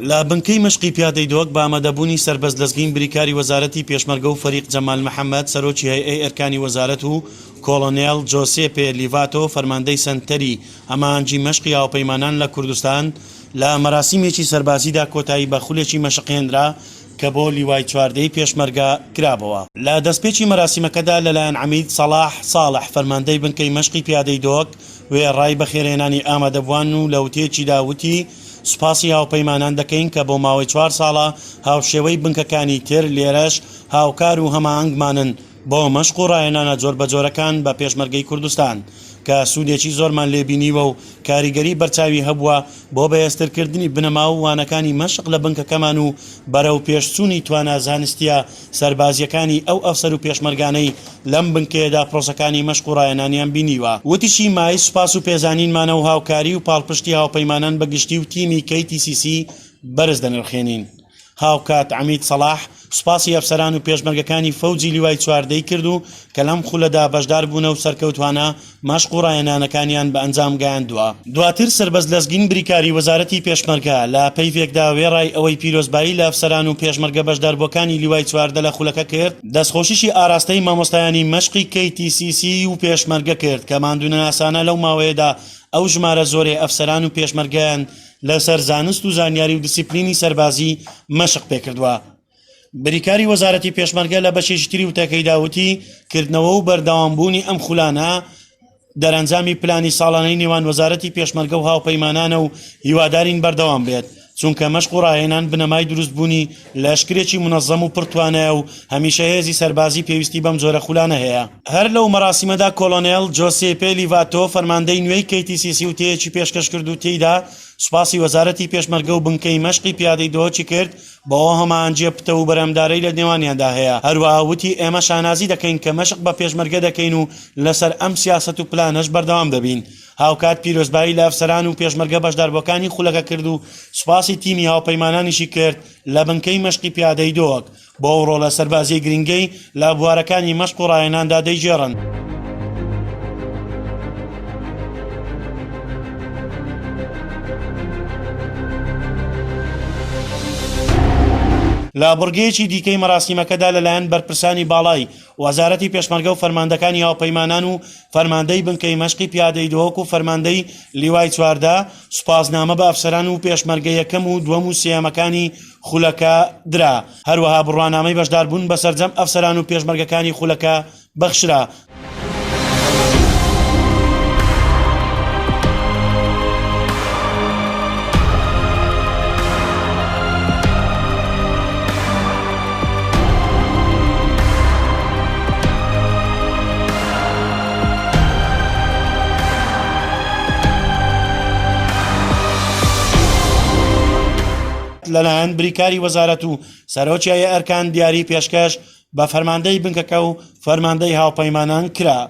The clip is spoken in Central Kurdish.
لە بنکەی مشقی پیادەی دۆک بە ئامادەبوونی سەربەز لەزگین بریکاری وەزارەتی پێشمەرگە و فەریق جەمال محەممەد سەرۆکی هەیئەی ئەرکانی وەزارەت و کۆڵۆنێل جۆسێپێ لیڤاتۆ فەرماندەی سەنتەری ئەمانجی مەشقی هاوپەیمانان لە کوردستان لە مەراسیمێکی سەربازیدا کۆتایی بە خولێکی مەشقێنرا کە بۆ لیوای چواردەی پێشمەرگە کرابەوە. لە دەستپێکی مەراسیمەکەدا لەلایەن عەمید سەلاح ساڵح فەرماندەی بنکەی مەشقی پیادەی دۆک وێڕای بەخێرهێنانی ئامادەبوان و لە وتێکیدا وتی سوپاسی هاوپەیمانان دەکەین کە بۆ ماوەی 4 ساڵە هاوشێوەی بنکەکانی تر لێرەش هاوکار و هەماهەنگمانن بۆ مەشق و ڕایەنانە جۆر بە جۆرەکان بە پێشمەرگەی کوردستان کە سوودێکی زۆرمان لێبینیوە و کاریگەری بەرچاوی هەبووە بۆ بەهێزترکردنی بنەما و وانەکانی مەشق لە بنکەکەمان و بەرەو پێشچوونی توانە زانستیە سەربازیەکانی ئەو ئەفسەر و پێشمەرگانەی لەم بنکەیەدا پرۆسەکانی مەشق و ڕایەنانیان بینیوە. وتیشی مای سوپاس و پێزانینمانە و هاوکاری و پاڵپشتی هاوپەیمانان بەگشتی و تیمی KTCC بەرز دەنرخێنین. هاوکات عەمید سەلاح سوپاسی ئەفسەران و پێشمەرگەکانی فەوجی لیوای چواردەی کرد و کە لەم خولەدا بەشدار بوونە و سەرکەوتوانە مەشق و ڕایەنانەکانیان بە ئەنجام گەیاندووە. دواتر سەربەز لەزگین بریکاری وەزارەتی پێشمەرگە لە پەیوێکدا وێڕای ئەوەی پیرۆزبایی لە ئەفسەران و پێشمەرگە بەشداربووەکانی لیوای چواردە لە خولەکە کرد دەستخۆشیشی ئاراستەی مامۆستایانی مەشقی KTCC و پێشمەرگە کرد کە ماندوونە ناسانە لەو ماوەیەدا ئەو ژمارە زۆرێ ئەفسەران و پێشمەرگەیان لەسەر زانست و زانیاری و دیسیپلینی سەربازی مەشق پێکردووە. بریکاری وەزارەتی پێشمەرگە لە بەشێکی تری وتەکەیدا وتی کردنەوە و بەردەوامبوونی ئەم خولانە دەرەنجامی پلانی ساڵانەی نێوان وەزارەتی پێشمەرگە و هاوپەیمانانە و هیوادارین بەردەوام بێت چونکە مەشق و ڕایەنان بنەمای دروستبوونی لەشکرێکی منەظەم و پڕتوانەیە و هەمیشە هێزی سەربازی پێویستی بەم جۆرە خولانە هەیە. هەر لەو مەراسیمەدا کۆڵۆنێل جۆسێپێ لیڤاتۆ فەرماندەی نوێی KTCC وتەیەکی پێشکەش کرد و تێیدا سوپاسی وەزارەتی پێشمەرگە و بنکەی مەشقی پیادەی دۆچی کرد بۆەوە هەمانجێ پتە و بەرەمدارەی لە نێوانیاندا هەیە. هەروەها وتی ئێمە شانازی دەکەین کە مەشق بە پێشمەرگە دەکەین و لەسەر ئەم سیاسەت و پلانەش بەردەوام دەبین. هاوکات پیرۆزبایی لە ئەفسەران و پێشمەرگە بەشداربووەکانی خولەکە کرد و سوپاسی تیمی هاوپەیمانانیشی کرد لە بنکەی مەشقی پیادەی دۆک بۆ ئەو ڕۆڵە سەربازی گرنگەی لە بوارەکانی مەشق و ڕایەناندا دەیگێڕن. لە بڕگەیەکی دیکەی مەراسیمەکەدا لەلایەن بەرپرسانی باڵای وەزارەتی پێشمەرگە و فەرماندەکانی هاوپەیمانان و فەرماندەی بنکەی مەشقی پیادەی دۆک و فەرماندەی لیوای چواردە سوپاسنامە بە ئەفسەران و پێشمەرگە یەکەم و دووەم و سێەمەکانی خولەکە درا. هەروەها بڕوانامەی بەشداربوون بەسەرجەم ئەفسەران و پێشمەرگەکانی خولەکە بەخشرا. لەلایەن بریکاری وەزارەت و سەرۆکی ئەرکان دیاری پێشکەش بە فەرماندەی بنکەکە و فەرماندەی هاوپەیمانان کرا.